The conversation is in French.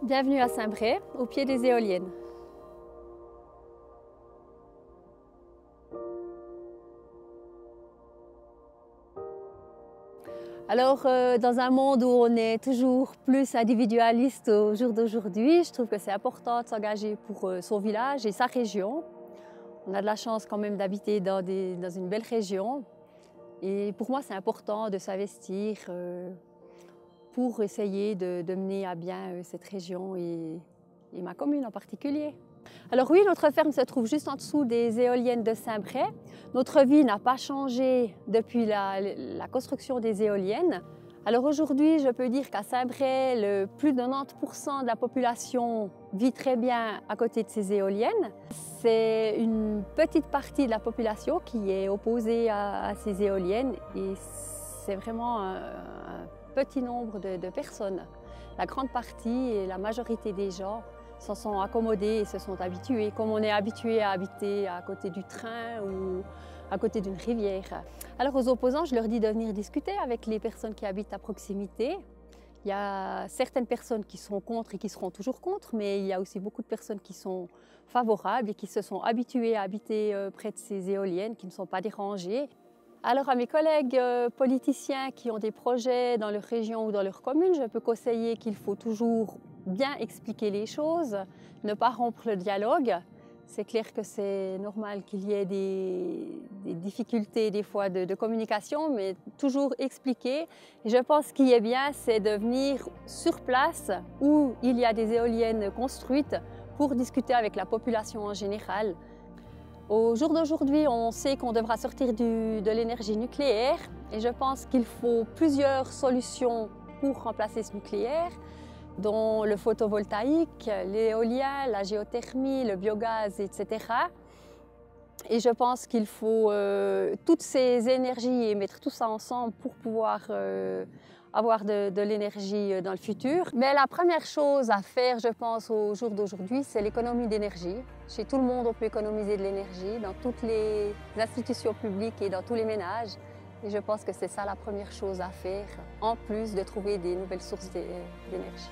Bienvenue à Saint-Bray, au pied des éoliennes. Alors, dans un monde où on est toujours plus individualiste au jour d'aujourd'hui, je trouve que c'est important de s'engager pour son village et sa région. On a de la chance quand même d'habiter dans une belle région. Et pour moi, c'est important de s'investir pour essayer de mener à bien cette région et ma commune en particulier. Alors oui, notre ferme se trouve juste en dessous des éoliennes de Saint-Bray. Notre vie n'a pas changé depuis la construction des éoliennes. Alors aujourd'hui, je peux dire qu'à Saint-Bray, plus de 90% de la population vit très bien à côté de ces éoliennes. C'est une petite partie de la population qui est opposée à ces éoliennes et c'est vraiment un petit nombre de personnes. La grande partie et la majorité des gens s'en sont accommodés et se sont habitués, comme on est habitué à habiter à côté du train ou à côté d'une rivière. Alors aux opposants, je leur dis de venir discuter avec les personnes qui habitent à proximité. Il y a certaines personnes qui sont contre et qui seront toujours contre, mais il y a aussi beaucoup de personnes qui sont favorables et qui se sont habituées à habiter près de ces éoliennes, qui ne sont pas dérangées. Alors à mes collègues politiciens qui ont des projets dans leur région ou dans leur commune, je peux conseiller qu'il faut toujours bien expliquer les choses, ne pas rompre le dialogue. C'est clair que c'est normal qu'il y ait des difficultés des fois de communication, mais toujours expliquer. Et je pense ce qui est bien, c'est de venir sur place où il y a des éoliennes construites pour discuter avec la population en général. Au jour d'aujourd'hui, on sait qu'on devra sortir de l'énergie nucléaire et je pense qu'il faut plusieurs solutions pour remplacer ce nucléaire, dont le photovoltaïque, l'éolien, la géothermie, le biogaz, etc. Et je pense qu'il faut toutes ces énergies et mettre tout ça ensemble pour pouvoir avoir de l'énergie dans le futur. Mais la première chose à faire, je pense, au jour d'aujourd'hui, c'est l'économie d'énergie. Chez tout le monde, on peut économiser de l'énergie, dans toutes les institutions publiques et dans tous les ménages. Et je pense que c'est ça la première chose à faire, en plus de trouver des nouvelles sources d'énergie.